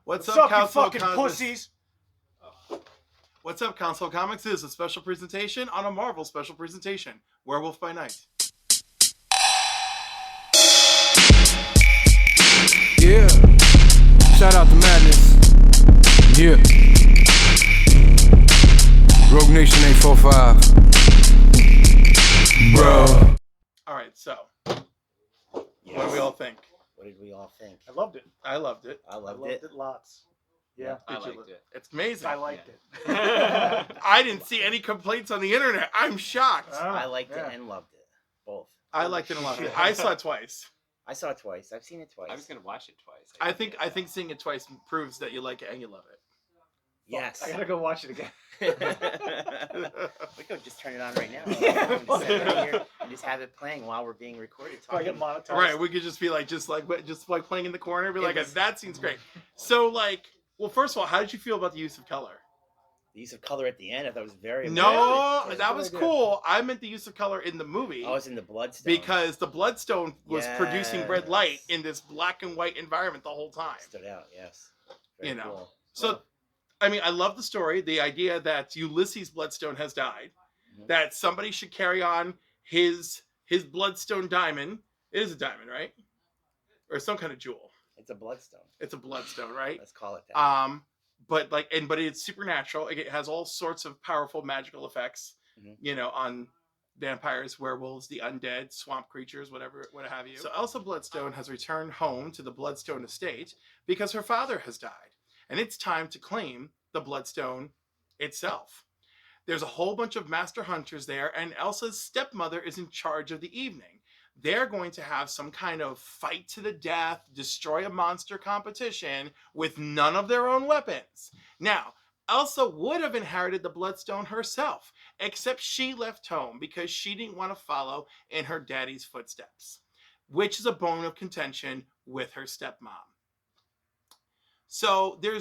What's up, you Council fucking Comics? pussies? What's up, Council Comics? This is a special presentation on a Marvel special presentation, Werewolf by Night. Yeah. Shout out to Madness. Yeah. Rogue Nation 845. Bro. All right, so what do we all think? What did we all think? I loved it. I loved it. I loved it lots. Yeah, I liked it. It's amazing. I liked it. I didn't see any complaints on the internet. I'm shocked. I liked it and loved it. Both. I liked it a lot. I saw it twice. I saw it twice. I've seen it twice. I was gonna watch it twice. I think seeing it twice proves that you like it and you love it. Yes. I gotta go watch it again. We could just turn it on right now. Yeah. Just sit right here and just have it playing while we're being recorded. I get Talking. monetized. Right, we could just be like playing in the corner, be It like, was- that scene's great. So like, well, first of all, how did you feel about the use of color? The use of color at the end, I thought was very No, impressive. that was cool. I meant the use of color in the movie. I was in the Bloodstone. Because the Bloodstone was producing red light Yes. in this black and white environment the whole time. Stood out, yes. Very You know. cool. So, I mean, I love the story. The idea that Ulysses Bloodstone has died, Mhm. that somebody should carry on his Bloodstone diamond. It is a diamond, right? Or some kind of jewel. It's a Bloodstone. It's a Bloodstone, right? Let's call it that. But it's supernatural. It has all sorts of powerful magical effects, Mhm. you know, on vampires, werewolves, the undead, swamp creatures, whatever, what have you. So Elsa Bloodstone has returned home to the Bloodstone estate because her father has died, and it's time to claim the Bloodstone itself. There's a whole bunch of master hunters there, and Elsa's stepmother is in charge of the evening. They're going to have some kind of fight to the death, destroy a monster competition with none of their own weapons. Now, Elsa would have inherited the Bloodstone herself, except she left home because she didn't want to follow in her daddy's footsteps, which is a bone of contention with her stepmom. So the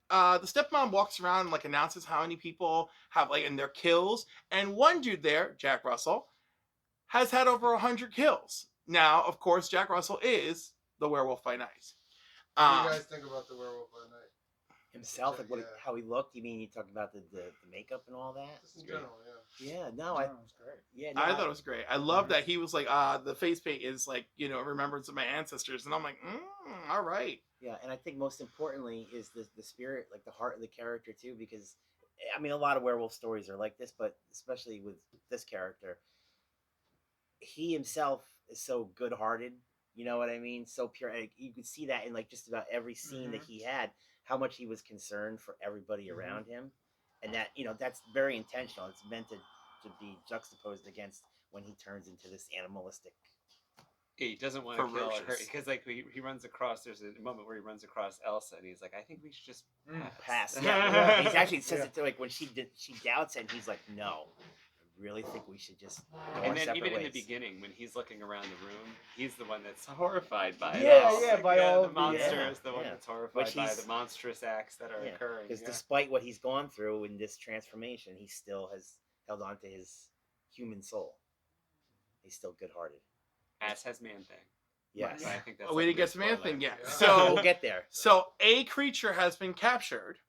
stepmom walks around and like announces how many people have like in their kills, and one dude there, Jack Russell, has had over 100 kills. Now, of course, Jack Russell is the Werewolf by Night. What do you guys think about the Werewolf by Night? Himself, like Yeah. how he looked. You mean you talking about the makeup and all that? Just in general, yeah. Yeah, no, It was great. yeah, no, I thought it was great. I love that he was like, the face paint is like, you know, a remembrance of my ancestors. And I'm like, all right. Yeah, and I think most importantly is the spirit, like the heart of the character too, because I mean a lot of werewolf stories are like this, but especially with this character, he himself is so good-hearted. You know what I mean? So pure. Like, you could see that in like just about every scene that he had, how much he was concerned for everybody around him, and that that's very intentional. It's meant to be juxtaposed against when he turns into this animalistic. He doesn't want to kill her Ferocious. because like he runs across. There's a moment where he runs across Elsa and he's like, I think we should just Pass. Yeah. He actually says it to like when she doubts it, and he's like, no, I really think we should just go our And then separate even in the ways. beginning, when he's looking around the room, he's the one that's horrified by it Yeah, all. yeah, Like, by all the the- monster yeah, is the one yeah. that's horrified Which by he's- the monstrous acts that are occurring. Because Yeah. despite what he's gone through in this transformation, he still has held on to his human soul. He's still good-hearted. As has Man Thing. Yes. But I think that's We like didn't get to mid-spoiler. Man Thing yet. Yeah. So we'll get there. So a creature has been captured,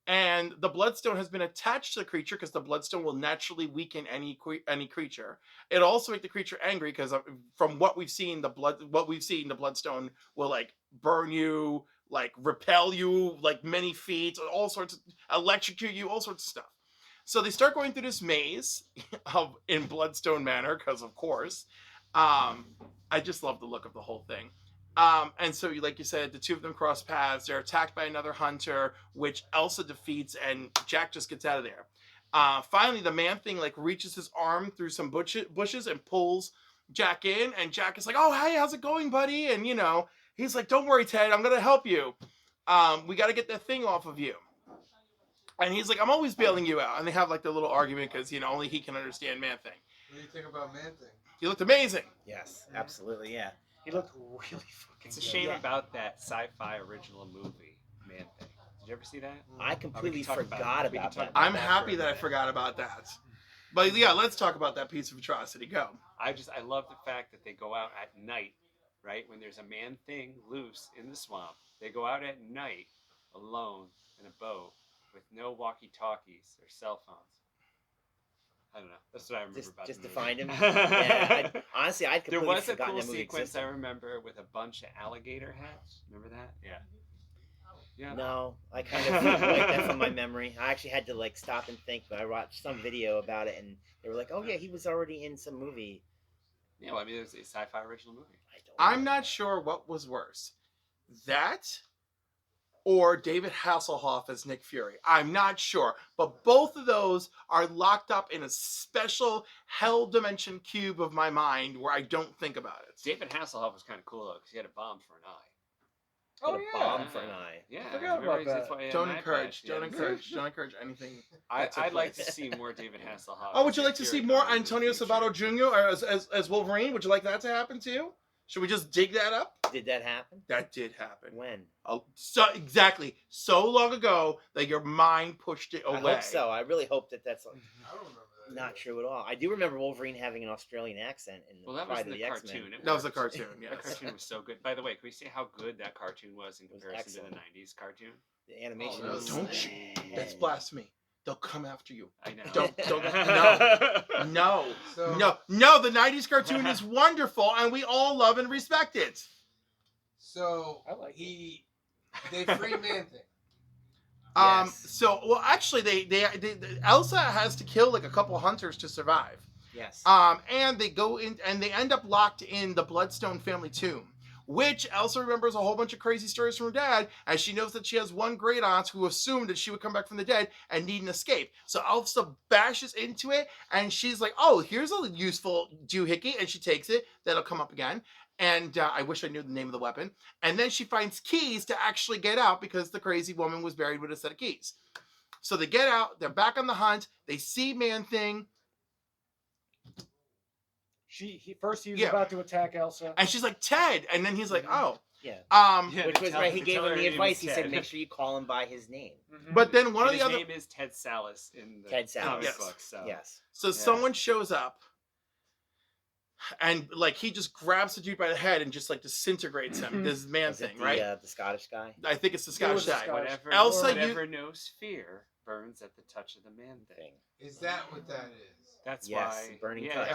and the Bloodstone has been attached to the creature because the Bloodstone will naturally weaken any creature. It also make the creature angry because from what we've seen, the Bloodstone will like burn you, like repel you, like many feet, all sorts of electrocute you, all sorts of stuff. So they start going through this maze in Bloodstone Manor because, of course, I just love the look of the whole thing. And so, like you said, the two of them cross paths. They're attacked by another hunter, which Elsa defeats, and Jack just gets out of there. Finally, the Man Thing like reaches his arm through some bushes and pulls Jack in, and Jack is like, "Oh, hey, how's it going, buddy?" And he's like, "Don't worry, Ted, I'm gonna help you. We got to get that thing off of you." And he's like, "I'm always bailing you out." And they have like their little argument because only he can understand Man Thing. What do you think about Man Thing? He looked amazing. Yes, absolutely, yeah. He looked really fucking It's a good. shame Yeah. about that sci-fi original movie, Man Thing. Did you ever see that? I completely talk about it. forgot We can about talk that. about I'm that happy for a that I minute. forgot about that. But yeah, let's talk about that piece of atrocity. Go. I love the fact that they go out at night, right? When there's a Man Thing loose in the swamp. They go out at night alone in a boat with no walkie-talkies or cell phones. I don't know. That's what I remember about Just the to movie. find him. Yeah, honestly, I'd There completely was a forgotten cool that movie sequence I existed. remember with a bunch of alligator hats. Remember that? Yeah. Yeah. No, I kind of wiped that from my memory. I actually had to like stop and think, but I watched some video about it, and they were like, "Oh yeah, he was already in some movie." Yeah, well, I mean, it was a sci-fi original movie. I don't. I'm not sure what was worse, that or David Hasselhoff as Nick Fury. I'm not sure, but both of those are locked up in a special hell dimension cube of my mind where I don't think about it. David Hasselhoff was kind of cool though, because he had a bomb for an eye. Put Oh a yeah. bomb for an eye. Yeah, I forgot remember about that's that. why he had Don't an eye encourage, patch. don't Yeah. encourage anything. I'd like to see more David Hasselhoff. Oh, would as you Nick like to see Fury more going into the Antonio future. Sabato Jr. As Wolverine? Would you like that to happen too? Should we just dig that up? Did that happen? That did happen. When? Oh, so exactly, so long ago that your mind pushed it away. I hope so. I really hope that that's I don't remember that. not true at all. I do remember Wolverine having an Australian accent in Well, that was Pride in of the the cartoon. X-Men. It That was a worked. cartoon, That yes. cartoon was so good. By the way, can we say how good that cartoon was in It was comparison to the excellent. '90s cartoon? The animation Oh, was. don't you- That's blasphemy. They'll come after you. I know. Don't no. So, No, the 90s cartoon is wonderful and we all love and respect it. So I like they free Man Thing. Yes. So, well, actually, they Elsa has to kill like a couple hunters to survive. Yes. And they go in and they end up locked in the Bloodstone family tomb, which Elsa remembers a whole bunch of crazy stories from her dad, as she knows that she has one great aunt who assumed that she would come back from the dead and need an escape. So Elsa bashes into it, and she's like, "Oh, here's a useful doohickey," and she takes it. That'll come up again. And I wish I knew the name of the weapon. And then she finds keys to actually get out because the crazy woman was buried with a set of keys. So they get out. They're back on the hunt. They see Man-Thing. He was Yeah. about to attack Elsa. And she's like, "Ted." And then he's like, "Oh." Yeah. Yeah, Which to was tell- right. He to gave tell him her the name advice. is He said, Ted. make sure you call him by his name. But then one And of his the other... name is Ted Sallis in the Ted Sallis. comic Yes. book. So. Yes. So Yeah. someone shows up and like he just grabs the dude by the head and just like disintegrates him. Mhm. This Man Was it Thing, the, right? the Scottish guy? I think it's the It was Scottish the guy. Scottish- Whatever, Elsa, whatever knows fear burns at the touch of the man thing. Is that what that is? That's Yes, why. burning Yeah, touch.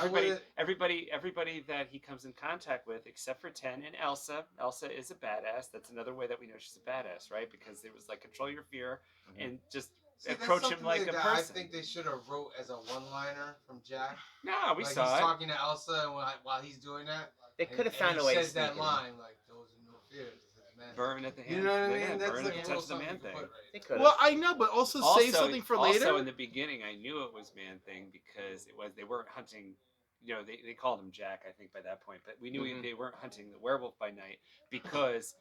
everybody that he comes in contact with, except for Ten and Elsa. Elsa is a badass. That's another way that we know she's a badass, right? Because it was like control your fear Mhm. and just See, that's approach him something like a that person. I think they should have wrote as a one-liner from Jack. No, we like saw he's it. talking to Elsa while he's doing that. They and- could have and found he a way to says that sneak it in. line like those are no fears. It's man. Burn at the hand. You know what I mean? Yeah, That's burn like at a the little touch of the something man you could thing. put right They there. could have. Well, I know, but also save something for later. Also, in the beginning, I knew it was Man Thing because they weren't hunting. You know, they called him Jack, I think, by that point. But we knew Mhm. they weren't hunting the werewolf by night because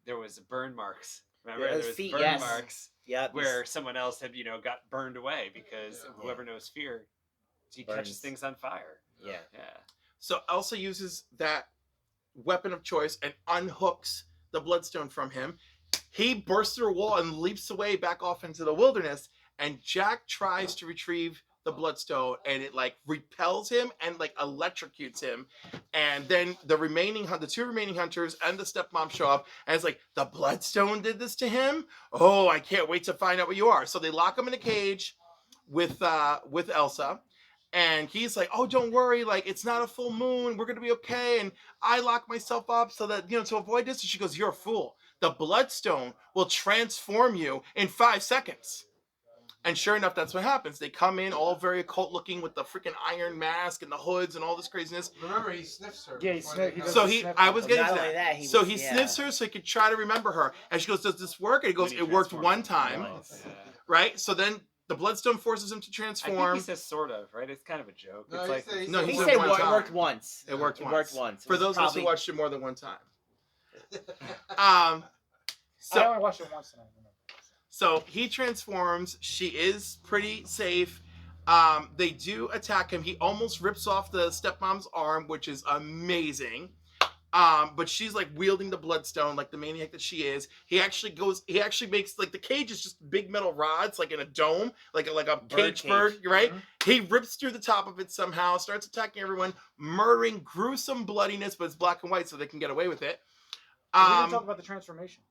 there was burn marks. Remember, Yeah, there those was feet, burn yes. marks Yeah. where someone else had, got burned away because Yeah. whoever knows fear, he Burns. catches things on fire. Yeah. Yeah. So Elsa uses that weapon of choice and unhooks the Bloodstone from him. He bursts through a wall and leaps away back off into the wilderness. And Jack tries to retrieve the Bloodstone, and it like repels him and like electrocutes him. And then the two remaining hunters and the stepmom show up, and it's like, the Bloodstone did this to him. Oh, I can't wait to find out what you are. So they lock him in a cage with Elsa. And he's like, "Oh, don't worry. Like, it's not a full moon. We're going to be okay." And I lock myself up so that, to avoid this. And she goes, "You're a fool. The Bloodstone will transform you in 5 seconds." And sure enough, that's what happens. They come in all very occult looking with the freaking iron mask and the hoods and all this craziness. Remember, he sniffs her. Yeah, he before sniff- they he go. does So the sniff I on was her. getting to Not that. only that, he So was- he yeah. sniffs her so he could try to remember her. And she goes, "Does this work?" And he goes, Then he "It worked transforms one into time." werewolf. Yeah. Right? So then the Bloodstone forces him to I think transform. he says sort of, right? It's kind of a joke. No, it's he like said- No, He he said said one it time. worked once. It worked It once. worked once. It For was those of us probably- who watched it more than one time. I So only watched it once and I remember. So he transforms. She is pretty safe. They do attack him. He almost rips off the stepmom's arm, which is amazing. But she's like wielding the Bloodstone like the maniac that she is. He actually makes like the cage is just big metal rods, like in a dome, like a cage bird, right? Mhm. He rips through the top of it somehow, starts attacking everyone, murdering gruesome bloodiness, but it's black and white, so they can get away with it. We didn't talk about the transformation.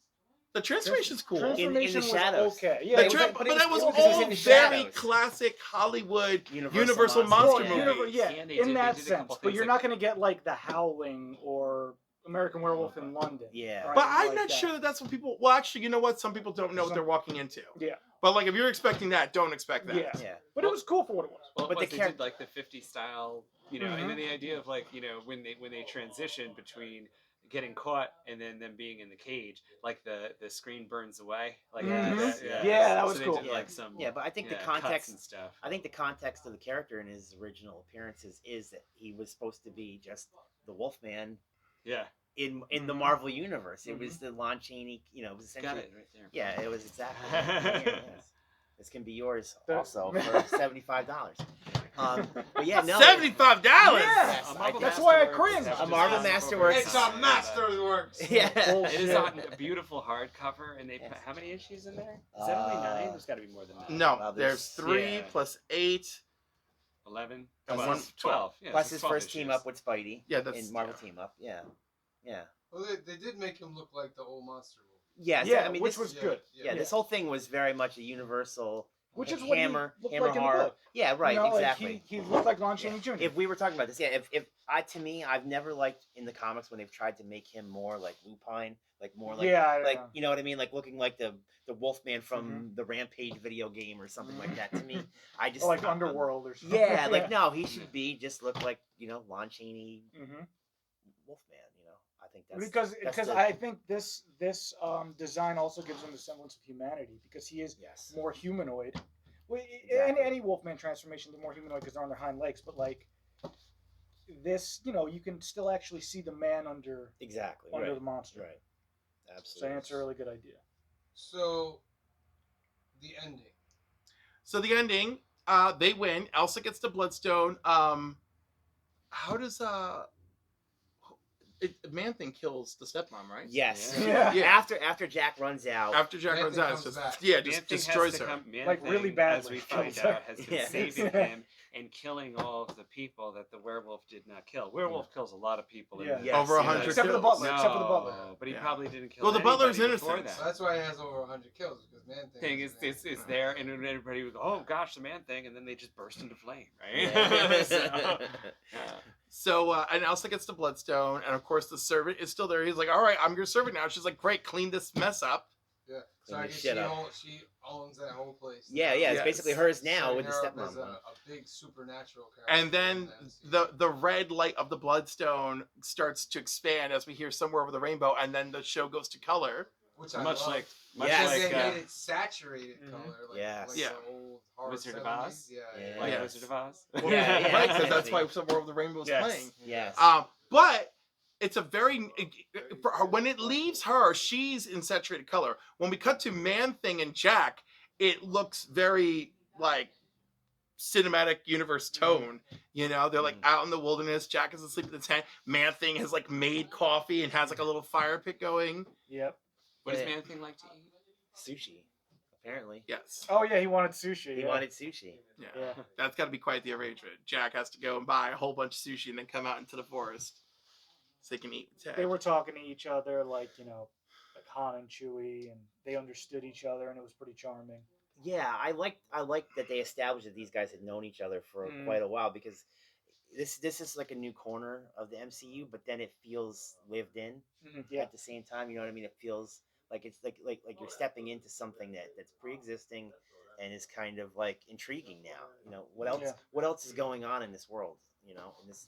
The transformation's cool. Transformation was shadows. okay. The Yeah, it was tra- like- but it was that was cool 'cause it was all in the very shadows. classic Hollywood Universal Universal monster. monster Well, movie. universe, yeah, And they in did- that they did a couple sense. But things you're like- not going to get like The Howling or American Werewolf in London. Yeah. or But anything I'm like not that. sure that that's what people. Well, actually, you know what? Some people don't know what they're walking into. Yeah, But like, if you're expecting that, don't expect that. yeah, Yeah. but it was cool for what it was. Well, But plus the they did like the 50s style, you know, and then the idea of like, you know, when they transition between getting caught and then them being in the cage, like the screen burns away, like Yes, Mhm. Yeah, that was so they cool. did, like some Yeah, but I think the cuts context and stuff. I think the context of the character in his original appearances is that he was supposed to be just the Wolfman Yeah, in the Marvel universe. It was the Lon Chaney, you know, it was got essentially it right there. yeah, it was exactly. Here it is. This can be yours The- also for $75. But yeah, no. $75. Yes, I think that's why I Masterworks cringed. have A to Marvel be- Masterworks. It's a masterworks. Yeah. It is on a beautiful hardcover, and they put Yes. how many issues in there? Is that only 9? There's got to be more than 9. No, Well, there's 3 yeah. plus 8. 11. And Well, one- it's 12. Yeah, Plus so his 12 first team issues. up with Spidey. Yeah, that's- in Marvel yeah. team up. Yeah. Yeah. Well, they did make him look like the old monster movie. Yeah, Yeah, I mean, which this, was Yeah, good. yeah, this whole thing was very much a universal Which is what he hammer looked hammer like in the horror. book. Yeah, right, You know, exactly. Like he looked like Lon Chaney Jr. If we were talking about this, yeah, if to me, I've never liked in the comics when they've tried to make him more like Lupine, like more like Yeah, I don't like know. you know what I mean, like looking like the Wolfman from the Rampage video game or something like that. To me, I just Or like Underworld or something. yeah, like no, he should be just look like Lon Chaney Mhm. Wolfman. I think that's Because the- I think this design also gives him the semblance of humanity because he is yes, more humanoid. Well, Exactly. any Wolfman transformation, they're more humanoid because they're on their hind legs. But like this, you can still actually see the man under exactly the monster. right, So absolutely. that's a really good idea. So, the ending. So the ending, they win. Elsa gets the Bloodstone. How does Man Thing kills the stepmom, right? Yes. Yeah. Yeah. After Jack runs out. After Jack Man runs Thing out, it's comes just back. just Man-Thing destroys has to her. come, Like, really Man-Thing, badly as we find kills her. out, has been Yeah. saving him and killing all of the people that the werewolf did not kill. Werewolf kills a lot of people. in Yeah. this. Yes, Over he 100 does. Except for the kills. butler. Except for the butler. No, but he Yeah. probably didn't kill. Well, the butler's anybody before innocent. So that. that's why he has over 100 kills, because Man Thing Thing is there, and then everybody was, oh gosh, the Man Thing, and then they just burst into flame, right? Yeah. So, yeah. So and Elsa gets the Bloodstone, and of course the servant is still there. He's like, "All right, I'm your servant now." She's like, "Great, clean this mess up." Yeah. So Clean I the guess shit up. she owns that whole place. Yeah, now. yeah, it's Yes. basically hers now Setting with the her up stepmom. as one. a big supernatural character. And then in the MCU. the red light of the Bloodstone starts to expand as we hear "Somewhere Over the Rainbow," and then the show goes to color. Which I Much love. like Yes. Because like they made it saturated Mhm. color, like, Yes. like Yeah. the old horror Wizard of 70s. Oz? Yeah. Yeah. like Yes. Wizard of Oz. Yeah, yeah. Right, because that's exactly. why "Somewhere Over the Rainbow" is Yes. playing. Yes. But it's a very for her, when it leaves her, she's in saturated color. When we cut to Man Thing and Jack, it looks very like cinematic universe tone. They're like out in the wilderness. Jack is asleep in the tent. Man Thing has like made coffee and has like a little fire pit going. Yep. What does Yeah. Man Thing like to eat? Sushi, apparently. Yes, Oh yeah, he wanted sushi. He yeah. wanted sushi. yeah, Yeah. that's got to be quite the arrangement. Jack has to go and buy a whole bunch of sushi and then come out into the forest so they can eat with Ted. They were talking to each other like like Han and Chewie, and they understood each other, and it was pretty charming. Yeah, I liked that they established that these guys had known each other for Mm. quite a while, because this is like a new corner of the MCU, but then it feels lived in Yeah. at the same time. You know what I mean? It feels like it's like you're stepping into something that's pre-existing and is kind of like intriguing now. What else? Yeah. What else is going on in this world?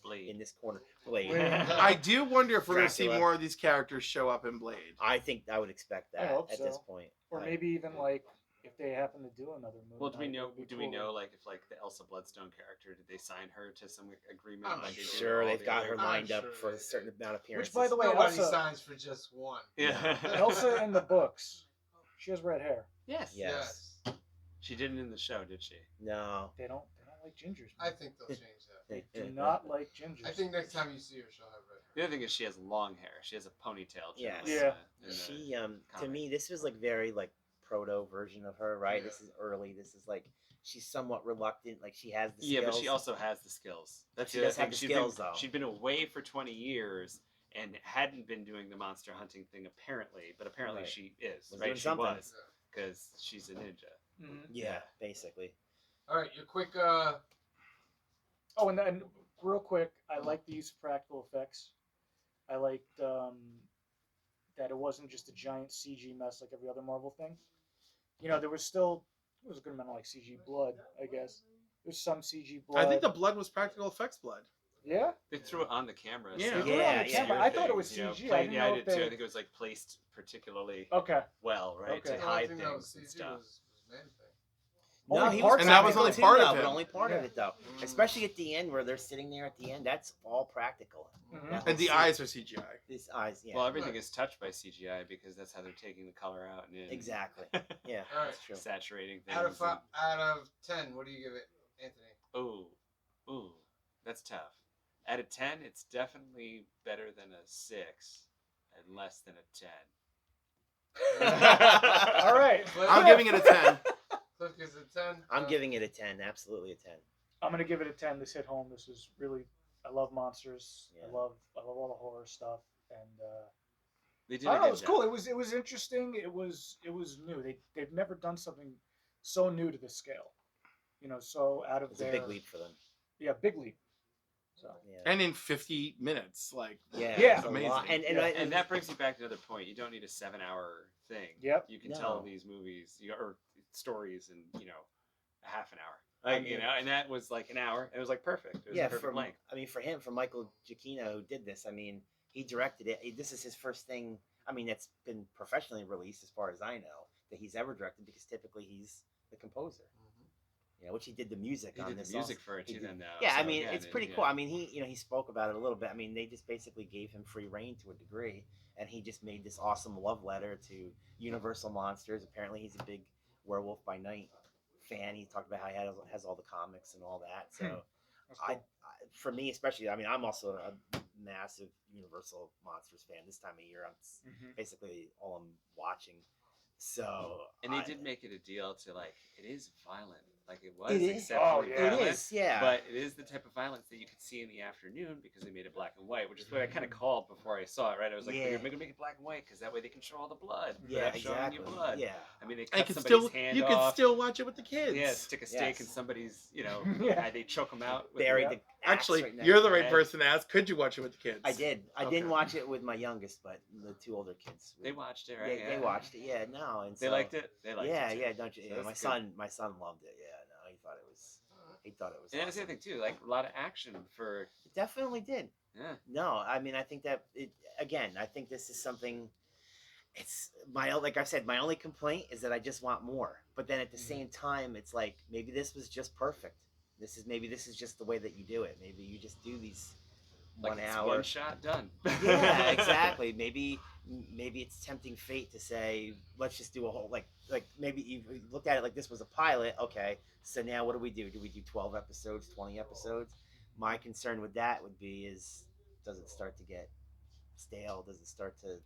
Blade. In this corner, Blade. Yeah. I do wonder if we're going to see Dracula. more of these characters show up in Blade. I think I would expect I that hope at this so. point. Or I- maybe even like if they happen to do another movie. Well, do we like, know? it would be Do we cool. know like if like the Elsa Bloodstone character, did they sign her to some agreement? I'm like they did with Sure, all they've the got other- her I'm lined up sure for they a certain did. amount of appearances. by the way, Nobody Elsa- signs for just one. Yeah. Elsa in the books, she has red hair. Yes. Yes. She didn't in the show, did she? No. They don't like gingers. I think they'll change that. They do not like gingers. I think next time you see her, she'll have red hair. The other thing is she has long hair. She has a ponytail. Yes. in Yeah. the She to comic. me this was like very like proto version of her, right? Yeah. This is early. This is like she's somewhat reluctant, like she has the Yeah, skills. but she also has the skills. That's She the other does have thing. the She'd skills, been, though. She'd been away for 20 years, and hadn't been doing the monster hunting thing apparently, but apparently Right. she is, Was right? doing She something. was, because she's a ninja. Mhm. Yeah, basically. All right, your quick. Oh, and then real quick, I like the use of practical effects. I liked that it wasn't just a giant CG mess like every other Marvel thing. You know, there was a good amount of like CG blood, I guess. There's some CG blood. I think the blood was practical effects blood. Yeah. They threw it on the camera. Yeah. so They threw it on the it's camera. your I thought it thing, was you know, CG. I played- didn't yeah, know I if did too. they- I think it was like placed particularly Okay. well, right, Okay. to The only hide thing that was things and CG stuff. was Man Thing. No, Only he parts was And that was practical only too, part of though, him. But only part of Yeah. it though, especially at the end where they're sitting there at the end. That's all practical. Mhm. That And the whole eyes are CGI. These eyes, yeah, Well, everything Right. is touched by CGI because that's how they're taking the color out and in. exactly. Yeah, All right. that's true. Saturating things. Out of 10, what do you give it, Anthony? Ooh, that's tough. Out of 10, it's definitely better than a 6 and less than a 10. All right. Cliff? I'm giving it a 10. Cliff gives it a 10. I'm giving it a 10. Absolutely a 10. I'm gonna give it a 10. This hit home. This was really. I love monsters. Yeah. I love all the horror stuff, and They did I a don't know. good It was job. cool. It was interesting. It was new. They've never done something so new to this scale. You know, so out of It's a their big leap for them. Yeah, big leap. So Yeah. And in 50 minutes. Like, Yeah, Yeah. it's a Amazing. lot. And Yeah. And that brings me back to another point. You don't need a 7-hour thing. Yep. You can No. tell these movies or stories in, a half an hour. I you mean- know, and that was like an hour. It was like perfect. It was yeah, a perfect for length. for him, for Michael Giacchino who did this. I mean, he directed it. This is his first thing. I mean, it's been professionally released as far as I know that he's ever directed because typically he's the composer. You know, which he did the music He on did the this. music also. for it He too. did- Then though. Yeah, I So mean, again, it's pretty cool. I mean, he spoke about it a little bit. I mean, they just basically gave him free reign to a degree, and he just made this awesome love letter to Universal Monsters. Apparently, he's a big Werewolf by Night fan. He talked about how he has all the comics and all that. So, that's cool. for me especially, I mean, I'm also a massive Universal Monsters fan. This time of year, I'm Mhm. basically all I'm watching. So, and they did make it a deal to like it is violent. Like it was It is. exceptionally Oh, yeah. violent. It is, yeah. But it is the type of violence that you could see in the afternoon because they made it black and white, which is what I kind of called before I saw it. Right? I was like, Yeah. they're going to make it black and white because that way they can show all the blood. yeah, without showing exactly. you blood. Yeah. I mean, they and cut you can somebody's still hand you off. can still watch it with the kids. Yeah, stick a steak Yes. in somebody's, Yeah. they choke them out. With Buried Yeah. the axe Actually, right next you're to the it. right Right. person to ask. Could you watch it with the kids? I did. I Okay. didn't watch it with my youngest, but the two older kids. They watched it, right? They watched it. Yeah, no, and They so, liked it. They liked yeah, it. too. yeah. Don't you? So Yeah, that's my good. son loved it. Yeah, no, he thought it was. He thought it was. And that's the other awesome. thing too, like a lot of action for It definitely did. yeah. No, I mean, I think that again. I think this is something. It's like I said, my only complaint is that I just want more. But then at the same time, it's like maybe this was just perfect. This is just the way that you do it. Maybe you just do these Like 1 it's hour. one shot done. Yeah, exactly. Maybe it's tempting fate to say, let's just do a whole like maybe you look at it like this was a pilot. Okay, so now what do we do? Do we do 12 episodes, 20 episodes? My concern with that would be does it start to get stale? Does it start to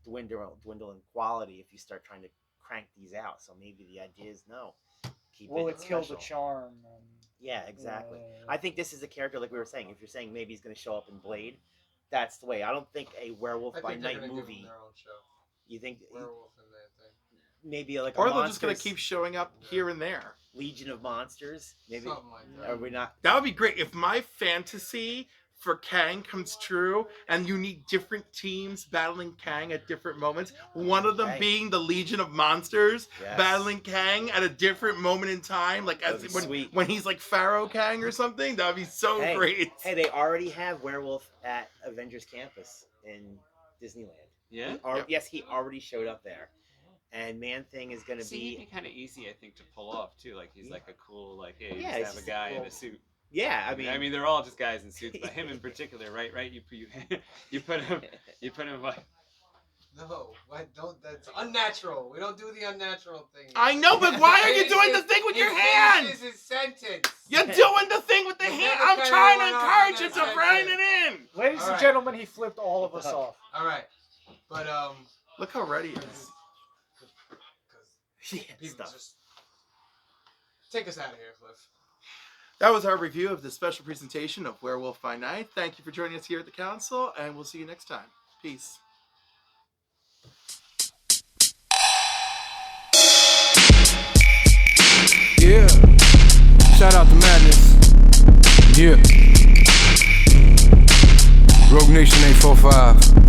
dwindle in quality if you start trying to crank these out? So maybe the idea is no, keep Will it it kill the special. charm? Yeah, exactly. Yeah. I think this is a character like we were saying. If you're saying maybe he's going to show up in Blade, that's the way. I don't think a Werewolf I by think they're Night gonna give movie. them their own show. You think Werewolf and Man Thing. maybe like Or a they're just gonna Monsters- keep showing up here and there. Legion of Monsters? Maybe Something like that. are we not? That would be great if my fantasy for Kang comes true, and you need different teams battling Kang at different moments. One of them Right. being the Legion of Monsters Yes. battling Kang at a different moment in time, like That'd as be sweet. when he's like Pharaoh Kang or something. That would be so Hey, great. Hey, they already have Werewolf at Avengers Campus in Disneyland. Yeah. Yes, he already showed up there. And Man Thing is going to See, he'd be. be kind of easy, I think, to pull off too. Like he's like a cool, like hey, Yeah, you it's just have just a a guy in cool- a suit. Yeah, I mean, they're all just guys in suits, but him in particular, right? You put him like No, don't. That's unnatural. We don't do the unnatural thing. I know, but why are you doing the thing with He your hand? finishes his sentence. You're doing the thing with the You hand. never I'm kinda trying to went off encourage on you that to bring sentence. it in. Ladies All and right. gentlemen, he flipped all of us off. All right, but Look how ready he is. because yeah, people stuff. just take us out of here, Cliff. That was our review of the special presentation of Werewolf by Night. Thank you for joining us here at the council, and we'll see you next time. Peace. Yeah. Shout out to Madness. Yeah. Rogue Nation 845.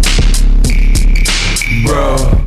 Bro.